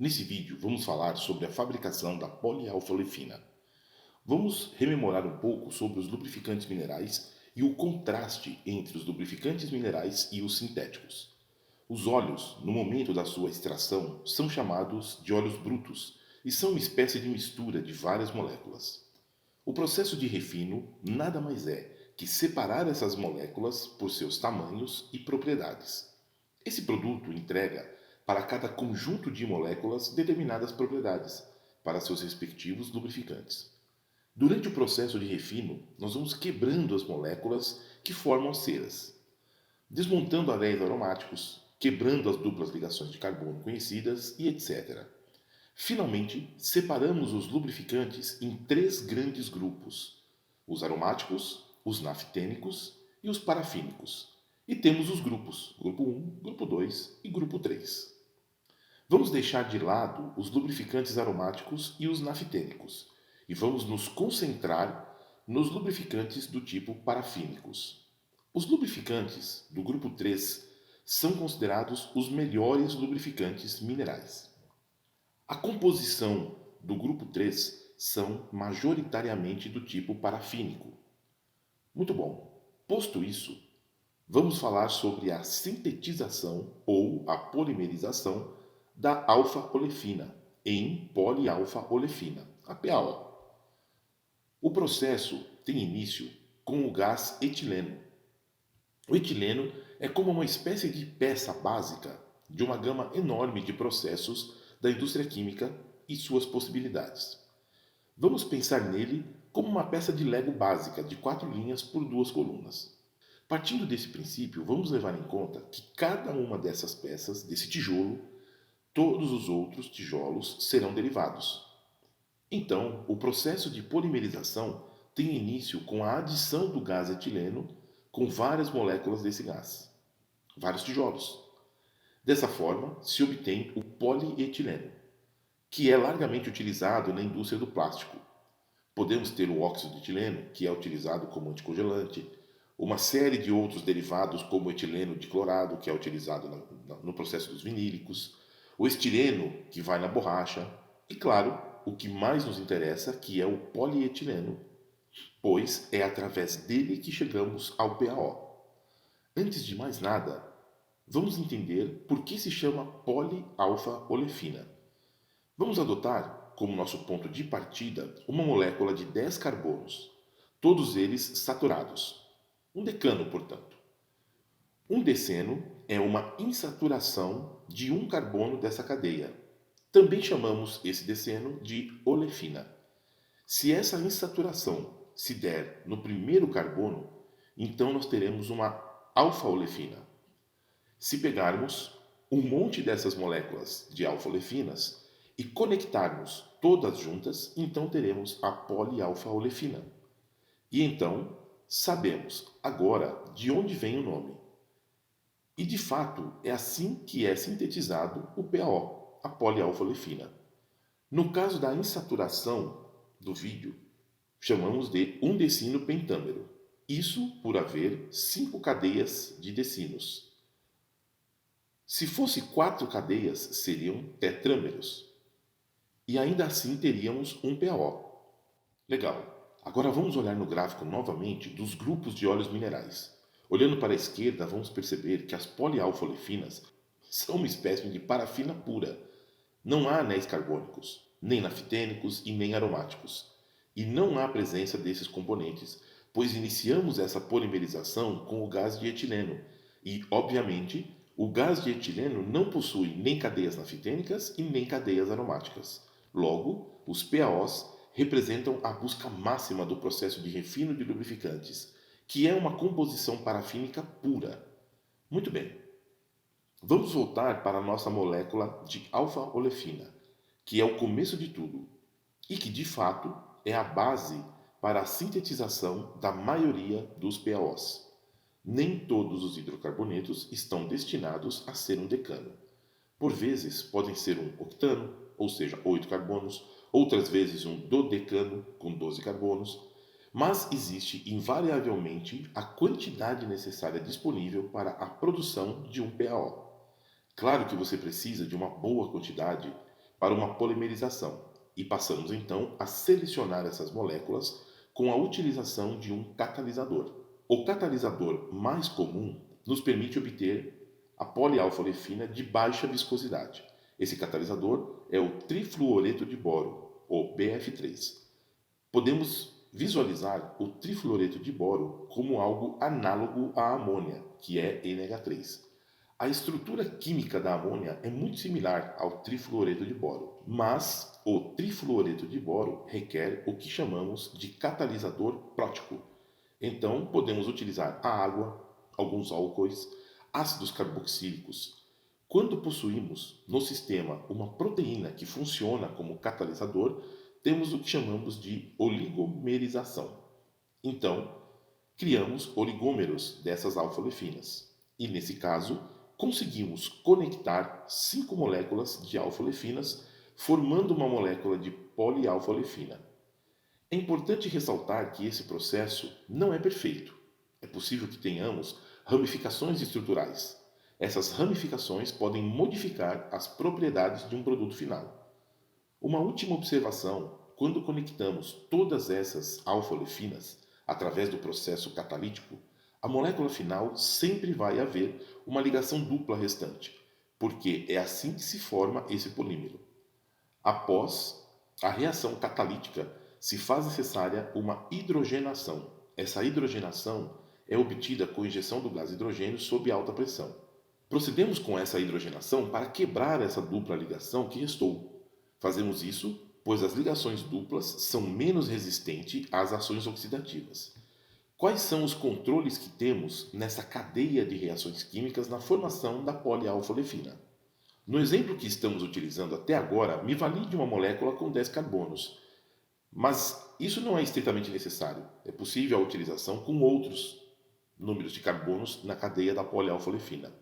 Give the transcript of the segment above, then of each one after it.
Nesse vídeo, vamos falar sobre a fabricação da polialfa-olefina. Vamos rememorar um pouco sobre os lubrificantes minerais e o contraste entre os lubrificantes minerais e os sintéticos. Os óleos, no momento da sua extração, são chamados de óleos brutos e são uma espécie de mistura de várias moléculas. O processo de refino nada mais é que separar essas moléculas por seus tamanhos e propriedades. Esse produto entrega para cada conjunto de moléculas determinadas propriedades para seus respectivos lubrificantes. Durante o processo de refino, nós vamos quebrando as moléculas que formam ceras, desmontando anéis aromáticos, quebrando as duplas ligações de carbono conhecidas e etc. Finalmente, separamos os lubrificantes em três grandes grupos: os aromáticos, os naftênicos e os parafínicos. E temos os grupos, grupo 1, grupo 2 e grupo 3. Vamos deixar de lado os lubrificantes aromáticos e os naftênicos e vamos nos concentrar nos lubrificantes do tipo parafínicos. Os lubrificantes do grupo 3 são considerados os melhores lubrificantes minerais. A composição do grupo 3 são majoritariamente do tipo parafínico. Muito bom. Posto isso, vamos falar sobre a sintetização ou a polimerização da alfa-olefina em polialfa-olefina, a PAO. O processo tem início com o gás etileno. O etileno é como uma espécie de peça básica de uma gama enorme de processos da indústria química e suas possibilidades. Vamos pensar nele como uma peça de Lego básica de 4 linhas por 2 colunas. Partindo desse princípio, vamos levar em conta que cada uma dessas peças, desse tijolo, todos os outros tijolos serão derivados. Então, o processo de polimerização tem início com a adição do gás etileno com várias moléculas desse gás, vários tijolos. Dessa forma, se obtém o polietileno, que é largamente utilizado na indústria do plástico. Podemos ter o óxido de etileno, que é utilizado como anticongelante, uma série de outros derivados, como o etileno diclorado, que é utilizado no processo dos vinílicos, o estireno, que vai na borracha, e claro, o que mais nos interessa, que é o polietileno, pois é através dele que chegamos ao PAO. Antes de mais nada, vamos entender por que se chama polialfa-olefina. Vamos adotar como nosso ponto de partida uma molécula de 10 carbonos, todos eles saturados. Um decano, portanto. Um deceno é uma insaturação de um carbono dessa cadeia. Também chamamos esse deceno de olefina. Se essa insaturação se der no primeiro carbono, então nós teremos uma alfa-olefina. Se pegarmos um monte dessas moléculas de alfa-olefinas e conectarmos todas juntas, então teremos a polialfa-olefina. E então sabemos agora de onde vem o nome. E de fato é assim que é sintetizado o PAO, a polialfa-olefina. No caso da insaturação do vídeo, chamamos de um decino pentâmero. Isso por haver 5 cadeias de decinos. Se fosse 4 cadeias, seriam tetrâmeros. E ainda assim teríamos um PAO. Legal. Agora vamos olhar no gráfico novamente dos grupos de óleos minerais. Olhando para a esquerda, vamos perceber que as polialfa-olefinas são uma espécie de parafina pura. Não há anéis carbônicos, nem naftênicos e nem aromáticos. E não há presença desses componentes, pois iniciamos essa polimerização com o gás de etileno. E, obviamente, o gás de etileno não possui nem cadeias naftênicas e nem cadeias aromáticas. Logo, os PAOs representam a busca máxima do processo de refino de lubrificantes, que é uma composição parafínica pura. Muito bem. Vamos voltar para a nossa molécula de alfa-olefina, que é o começo de tudo e que, de fato, é a base para a sintetização da maioria dos PAOs. Nem todos os hidrocarbonetos estão destinados a ser um decano. Por vezes podem ser um octano, ou seja, 8 carbonos, outras vezes um dodecano, com 12 carbonos, mas existe invariavelmente a quantidade necessária disponível para a produção de um PAO. Claro que você precisa de uma boa quantidade para uma polimerização e passamos então a selecionar essas moléculas com a utilização de um catalisador. O catalisador mais comum nos permite obter a polialfa-olefina de baixa viscosidade. Esse catalisador é o trifluoreto de boro, ou BF3. Podemos visualizar o trifluoreto de boro como algo análogo à amônia, que é NH3. A estrutura química da amônia é muito similar ao trifluoreto de boro, mas o trifluoreto de boro requer o que chamamos de catalisador prótico. Então, podemos utilizar a água, alguns álcoois, ácidos carboxílicos. Quando possuímos no sistema uma proteína que funciona como catalisador, temos o que chamamos de oligomerização. Então, criamos oligômeros dessas alfa-olefinas. E nesse caso, conseguimos conectar 5 moléculas de alfa-olefinas, formando uma molécula de polialfa-olefina. É importante ressaltar que esse processo não é perfeito. É possível que tenhamos ramificações estruturais. Essas ramificações podem modificar as propriedades de um produto final. Uma última observação: quando conectamos todas essas alfa-olefinas através do processo catalítico, a molécula final sempre vai haver uma ligação dupla restante, porque é assim que se forma esse polímero. Após a reação catalítica, se faz necessária uma hidrogenação. Essa hidrogenação é obtida com injeção do gás hidrogênio sob alta pressão. Procedemos com essa hidrogenação para quebrar essa dupla ligação que restou. Fazemos isso pois as ligações duplas são menos resistentes às ações oxidativas. Quais são os controles que temos nessa cadeia de reações químicas na formação da polialfa-olefina? No exemplo que estamos utilizando até agora, me vali de uma molécula com 10 carbonos, mas isso não é estritamente necessário. É possível a utilização com outros números de carbonos na cadeia da polialfa-olefina.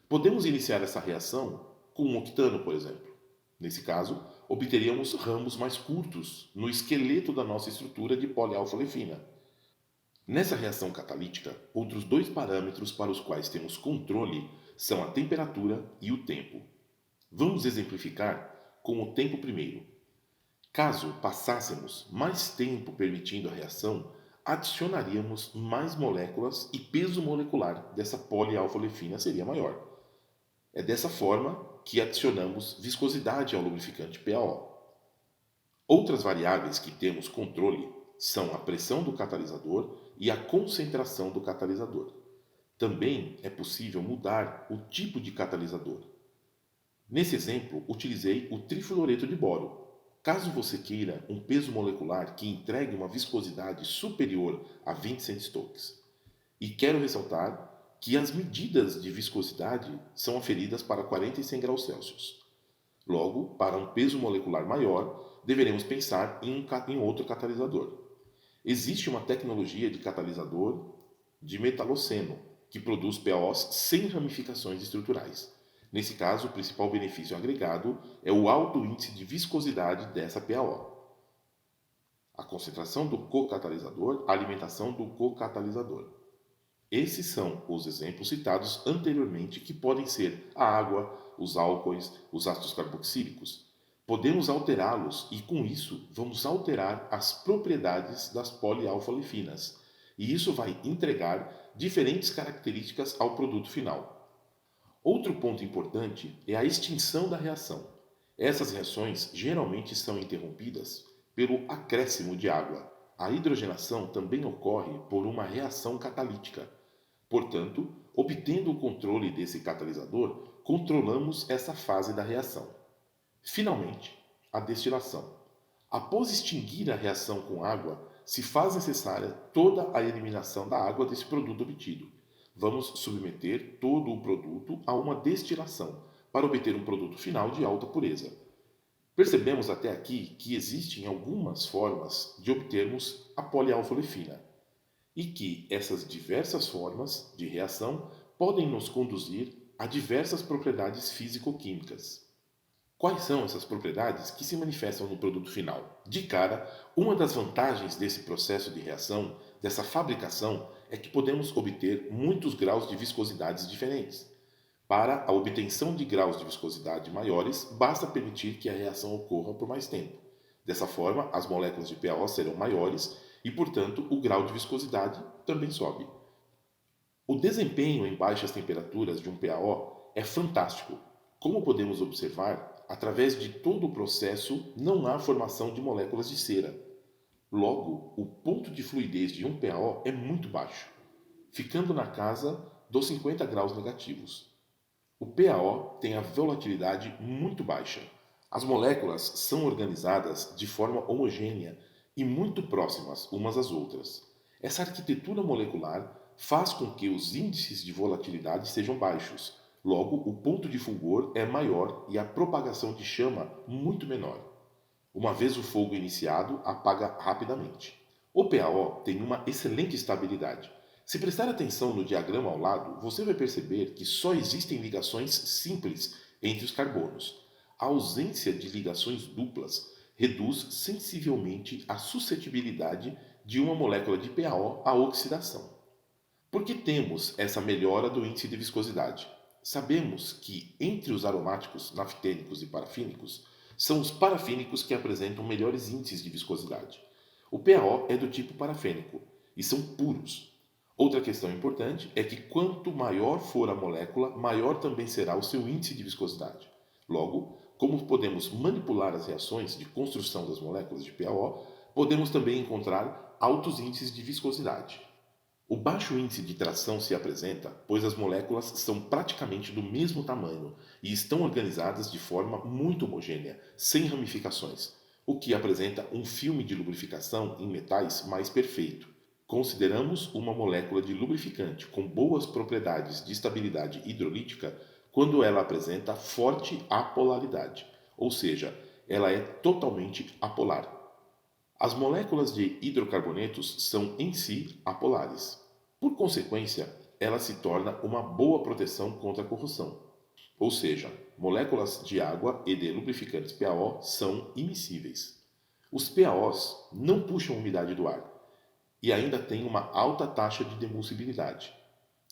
Podemos iniciar essa reação com um octano, por exemplo. Nesse caso, obteríamos ramos mais curtos no esqueleto da nossa estrutura de polialfa-olefina. Nessa reação catalítica, outros dois parâmetros para os quais temos controle são a temperatura e o tempo. Vamos exemplificar com o tempo primeiro. Caso passássemos mais tempo permitindo a reação, adicionaríamos mais moléculas e peso molecular dessa polialfa-olefina seria maior. É dessa forma que adicionamos viscosidade ao lubrificante PAO. Outras variáveis que temos controle são a pressão do catalisador e a concentração do catalisador. Também é possível mudar o tipo de catalisador. Nesse exemplo, utilizei o trifluoreto de boro. Caso você queira um peso molecular que entregue uma viscosidade superior a 20 centistokes. E quero ressaltar que as medidas de viscosidade são aferidas para 40 e 100 graus Celsius. Logo, para um peso molecular maior, deveremos pensar em outro catalisador. Existe uma tecnologia de catalisador de metaloceno, que produz PAOs sem ramificações estruturais. Nesse caso, o principal benefício agregado é o alto índice de viscosidade dessa PAO. A concentração do cocatalisador, a alimentação do cocatalisador. Esses são os exemplos citados anteriormente que podem ser a água, os álcoois, os ácidos carboxílicos. Podemos alterá-los e com isso vamos alterar as propriedades das polialfa-olefinas. E isso vai entregar diferentes características ao produto final. Outro ponto importante é a extinção da reação. Essas reações geralmente são interrompidas pelo acréscimo de água. A hidrogenação também ocorre por uma reação catalítica. Portanto, obtendo o controle desse catalisador, controlamos essa fase da reação. Finalmente, a destilação. Após extinguir a reação com água, se faz necessária toda a eliminação da água desse produto obtido. Vamos submeter todo o produto a uma destilação para obter um produto final de alta pureza. Percebemos até aqui que existem algumas formas de obtermos a polialfa-olefina e que essas diversas formas de reação podem nos conduzir a diversas propriedades físico-químicas. Quais são essas propriedades que se manifestam no produto final? De cara, uma das vantagens desse processo de reação, dessa fabricação, é que podemos obter muitos graus de viscosidades diferentes. Para a obtenção de graus de viscosidade maiores, basta permitir que a reação ocorra por mais tempo. Dessa forma, as moléculas de PaO serão maiores e, portanto, o grau de viscosidade também sobe. O desempenho em baixas temperaturas de um PaO é fantástico. Como podemos observar, através de todo o processo não há formação de moléculas de cera. Logo, o ponto de fluidez de um PaO é muito baixo, ficando na casa dos 50 graus negativos. O PaO tem a volatilidade muito baixa. As moléculas são organizadas de forma homogênea e muito próximas umas às outras. Essa arquitetura molecular faz com que os índices de volatilidade sejam baixos. Logo, o ponto de fulgor é maior e a propagação de chama muito menor. Uma vez o fogo iniciado, apaga rapidamente. O PaO tem uma excelente estabilidade. Se prestar atenção no diagrama ao lado, você vai perceber que só existem ligações simples entre os carbonos. A ausência de ligações duplas reduz sensivelmente a suscetibilidade de uma molécula de PaO à oxidação. Por que temos essa melhora do índice de viscosidade? Sabemos que entre os aromáticos naftênicos e parafínicos, são os parafínicos que apresentam melhores índices de viscosidade. O PaO é do tipo parafênico e são puros. Outra questão importante é que quanto maior for a molécula, maior também será o seu índice de viscosidade. Logo, como podemos manipular as reações de construção das moléculas de PaO, podemos também encontrar altos índices de viscosidade. O baixo índice de tração se apresenta pois as moléculas são praticamente do mesmo tamanho e estão organizadas de forma muito homogênea, sem ramificações, o que apresenta um filme de lubrificação em metais mais perfeito. Consideramos uma molécula de lubrificante com boas propriedades de estabilidade hidrolítica quando ela apresenta forte apolaridade, ou seja, ela é totalmente apolar. As moléculas de hidrocarbonetos são em si apolares. Por consequência, ela se torna uma boa proteção contra a corrosão. Ou seja, moléculas de água e de lubrificantes PaO são immiscíveis. Os PaOs não puxam umidade do ar e ainda têm uma alta taxa de demulsibilidade.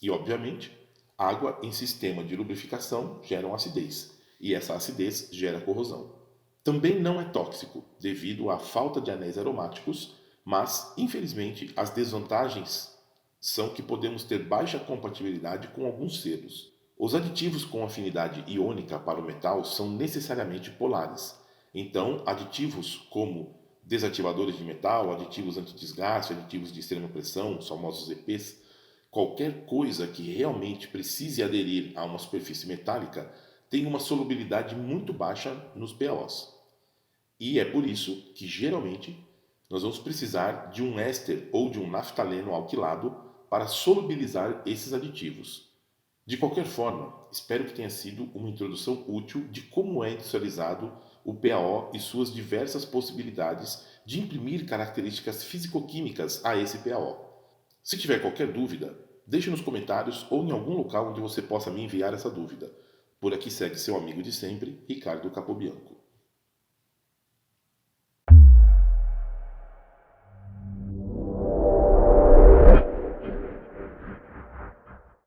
E, obviamente, água em sistema de lubrificação gera acidez, e essa acidez gera corrosão. Também não é tóxico, devido à falta de anéis aromáticos, mas, infelizmente, as desvantagens são que podemos ter baixa compatibilidade com alguns selos. Os aditivos com afinidade iônica para o metal são necessariamente polares. Então, aditivos como desativadores de metal, aditivos antidesgaste, aditivos de extrema pressão, os famosos EPs, qualquer coisa que realmente precise aderir a uma superfície metálica tem uma solubilidade muito baixa nos PaOs. E é por isso que, geralmente, nós vamos precisar de um éster ou de um naftaleno alquilado para solubilizar esses aditivos. De qualquer forma, espero que tenha sido uma introdução útil de como é industrializado o PaO e suas diversas possibilidades de imprimir características fisicoquímicas a esse PaO. Se tiver qualquer dúvida, deixe nos comentários ou em algum local onde você possa me enviar essa dúvida. Por aqui segue seu amigo de sempre, Ricardo Capobianco.